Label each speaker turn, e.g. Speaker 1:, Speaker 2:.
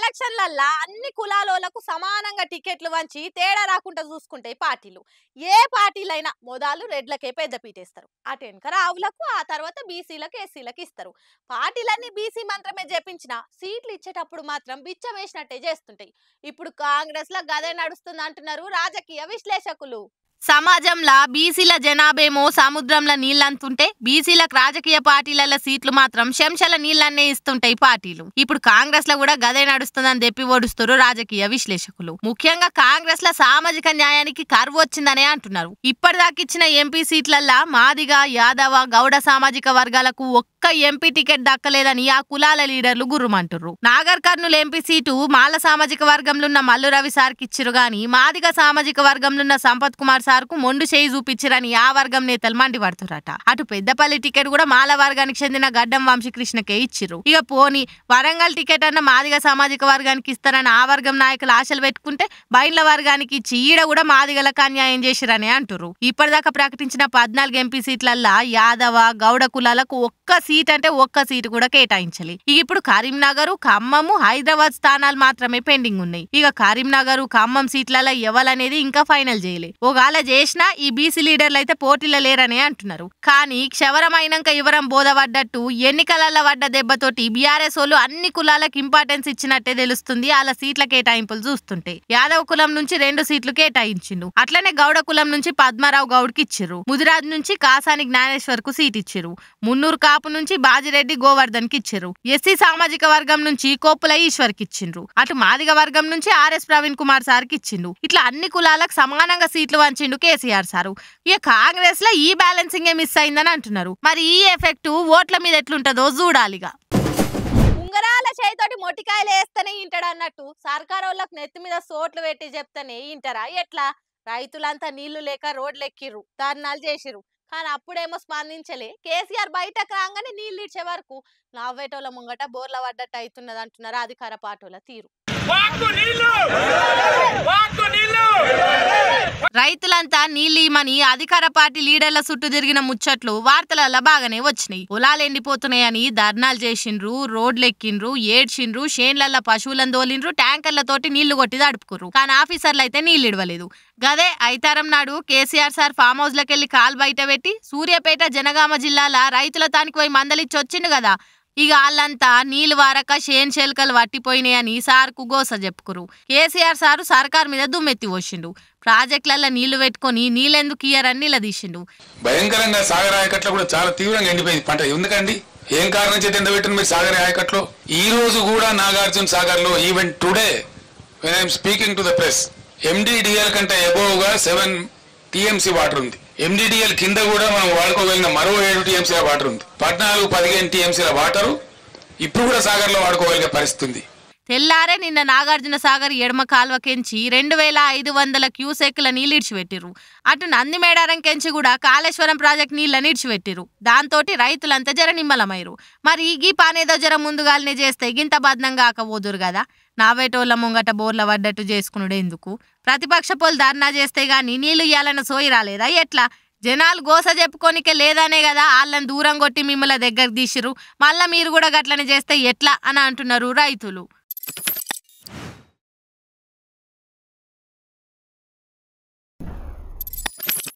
Speaker 1: ఎలక్షన్లల్లా అన్ని కులాలోలకు సమానంగా టికెట్లు వంచి తేడా రాకుండా చూసుకుంటాయి పార్టీలు. ఏ పార్టీలైనా మొదలు రెడ్లకే పెద్ద పీటేస్తారు. అటు వెనక ఆవులకు, ఆ తర్వాత బీసీలకు, ఎస్సీలకు ఇస్తారు. పార్టీలన్నీ బీసీ మంత్రమే జపించిన సీట్లు ఇచ్చేటప్పుడు మాత్రం బిచ్చం వేసినట్టే చేస్తుంటాయి. ఇప్పుడు కాంగ్రెస్ లో గదే నడుస్తుంది అంటున్నారు రాజకీయ విశ్లేషకులు. సమాజంలో బీసీల జనాభేమో సముద్రంలో నీళ్ళంతుంటే బీసీలకు రాజకీయ పార్టీల సీట్లు మాత్రం శంశల నీళ్ళన్నే ఇస్తుంటాయి పార్టీలు. ఇప్పుడు కాంగ్రెస్ లో కూడా గదే నడుస్తుందని చెప్పి ఓడుస్తారు రాజకీయ విశ్లేషకులు. ముఖ్యంగా కాంగ్రెస్ లో సామాజిక న్యాయానికి కరువు వచ్చిందనే అంటున్నారు. ఇప్పటిదాకా ఇచ్చిన ఎంపీ సీట్లల్లా మాదిగ, యాదవ, గౌడ సామాజిక వర్గాలకు ఒక్క ఎంపీ టికెట్ దక్కలేదని ఆ కులాల లీడర్లు గుర్రుమంటున్నారు. నాగర్ కర్నూలు ఎంపీ సీటు మాల సామాజిక వర్గంలో ఉన్న మల్లు రవి సార్కి ఇచ్చిరు గాని మాదిగ సామాజిక వర్గంలో ఉన్న సంపత్ కుమార్ సార్కు మొండు చేయి చూపించారని ఆ వర్గం నేతలు మండిపడుతురట. అటు పెద్దపల్లి టికెట్ కూడా మాల వర్గానికి చెందిన గడ్డం వంశీకృష్ణకే ఇచ్చిరు. ఇక పోని వరంగల్ టికెట్ అన్న మాదిగ సామాజిక వర్గానికి ఇస్తారని ఆ వర్గం నాయకులు ఆశలు పెట్టుకుంటే బైండ్ల వర్గానికి ఇచ్చి ఈడ కూడా మాదిగలకు అన్యాయం చేసిరని అంటురు. ఇప్పటిదాకా ప్రకటించిన 14 ఎంపీ సీట్లల్లా యాదవ, గౌడ కులాలకు ఒక్క సీట్ అంటే ఒక్క సీటు కూడా కేటాయించాలి. ఇక ఇప్పుడు కరీంనగర్, ఖమ్మం, హైదరాబాద్ స్థానాలు మాత్రమే పెండింగ్ ఉన్నాయి. ఇక కరీంనగర్, ఖమ్మం సీట్లలో ఎవలనేది ఇంకా ఫైనల్ చేయలే. ఒకవేళ చేసినా ఈ బీసీ లీడర్లు అయితే పోటీలో లేరనే అంటున్నారు. కానీ క్షవరమైనాక వివరం బోధపడ్డట్టు ఎన్నికలలో పడ్డ దెబ్బతోటి బీఆర్ఎస్ వాళ్ళు అన్ని కులాలకు ఇంపార్టెన్స్ ఇచ్చినట్టే తెలుస్తుంది. అలా సీట్ల కేటాయింపులు చూస్తుంటే యాదవ కులం నుంచి 2 సీట్లు కేటాయించిండు. అట్లనే గౌడ కులం నుంచి పద్మారావు గౌడ్కి ఇచ్చిర్రు. ముదిరాజ్ నుంచి కాసాని జ్ఞానేశ్వర్ కు సీట్ ఇచ్చిర్రు. మున్నూరు కాపు నుంచి బాజిరెడ్డి గోవర్ధన్ కి ఇచ్చిర్రు. ఎస్సీ సామాజిక వర్గం నుంచి కోప్పుల ఈశ్వర్ కి ఇచ్చిండ్రు. అటు మాదిగ వర్గం నుంచి ఆర్ఎస్ ప్రవీణ్ కుమార్ సార్ కి ఇచ్చిండు. ఇట్లా అన్ని కులాలకు సమానంగా సీట్లు వంచిండు కేసీఆర్ సారు. ఇక కాంగ్రెస్ లో ఈ బ్యాలెన్సింగ్ మిస్ అయిందని అంటున్నారు. మరి ఈ ఎఫెక్ట్ ఓట్ల మీద ఎట్లుంటదో చూడాలిగా. ఉంగరాల చేతితోటి మొట్టికాయలు వేస్తేనే ఇంటాడు అన్నట్టు సర్కారు వాళ్ళకు నెత్తి మీద సోట్లు పెట్టి చెప్తేనే ఇంటారా ఎట్లా? రైతులంతా నీళ్లు లేక రోడ్లు ఎక్కిర్రు, ధర్నాలు చేసిర్రు. కానీ అప్పుడేమో స్పందించలే. కేసీఆర్ బయటకు రాగానే నీళ్ళు ఇచ్చే వరకు నవ్వేటోళ్ళ ముంగట బోర్ల పడ్డట్టు అవుతున్నది అంటున్నారు అధికార పార్టీల తీరు. రైతులంతా నీళ్ళీమని అధికార పార్టీ లీడర్ల చుట్టూ తిరిగిన ముచ్చట్లు వార్తలలో బాగానే వచ్చినాయి. పొలాలు ఎండిపోతున్నాయని ధర్నాలు చేసిండ్రు, రోడ్లు ఎక్కిండ్రు, ఏడ్చిండ్రు, షేన్లల్ల పశువులను దోలిండ్రు, ట్యాంకర్లతోటి నీళ్లు కొట్టి తడుపుకుర్రు. కానీ ఆఫీసర్లు అయితే నీళ్లు ఇడవలేదు. గదే ఐతారం నాడు కేసీఆర్ సార్ ఫామ్ హౌస్ లకెళ్లి కాలు బయట పెట్టి సూర్యాపేట, జనగామ జిల్లాల రైతుల తానికి పోయి మందలిచ్చి వచ్చిండు కదా. ఇక వాళ్ళంతా నీళ్లు వారక షేన్ చెల్కలు వట్టిపోయినాయని సార్కు గోస చెప్పుకురు. కేసీఆర్ సారు సర్కార్ మీద దుమ్మెత్తి పోసిండు. ప్రాజెక్టులలో నీళ్లు పెట్టుకుని నీళ్ళెందుకు ఇయ్యరని నిలదీసిండు.
Speaker 2: భయంకరంగా సాగర్ ఆయకట్లో కూడా చాలా తీవ్రంగా ఎండిపోయింది పంట. ఎందుకండి, ఏం కారణం చేతి ఎండబెట్టిన మీరు సాగర్ ఆయకట్లో? ఈ రోజు కూడా నాగార్జున సాగర్ లో even today when I'm speaking to the press MDDL కంటే అబోవ్ గా 7 టీఎంసీ వాటర్ ఉంది. ఎండిడిఎల్ కింద కూడా మనం వాడుకోగలిగిన మరో 7 టీఎంసీల వాటర్ ఉంది. 14-15 టీఎంసీల వాటరు ఇప్పుడు కూడా సాగర్ లో వాడుకోగలిగే పరిస్థితి ఉంది.
Speaker 1: తెల్లారే నిన్న నాగార్జున సాగర్ ఎడమ కాల్వకెంచి 2500 క్యూసెక్ల నీళ్ళు ఇడిచిపెట్టిరు. అటు నంది మేడారం కెంచి కూడా కాళేశ్వరం ప్రాజెక్ట్ నీళ్ళని ఇడిచిపెట్టిరు. దాంతో రైతులంతా జర నిమ్మలమైరు. మరి ఈ పానేదో జర ముందుగానే చేస్తే గింత బద్నం కాకపోదురు కదా. నావేటోళ్ళ ముంగట బోర్ల పడ్డట్టు చేసుకున్నాడు ఎందుకు? ప్రతిపక్ష పోలు ధర్నా చేస్తే గాని నీళ్లు ఇయ్యాలన్న సోయి రాలేదా ఎట్లా? జనాలు గోస చెప్పుకోనికే లేదనే కదా వాళ్ళని దూరం కొట్టి మిమ్మల్ని దగ్గర తీసిరు. మళ్ళా మీరు కూడా గట్లనే చేస్తే ఎట్లా అని అంటున్నారు రైతులు.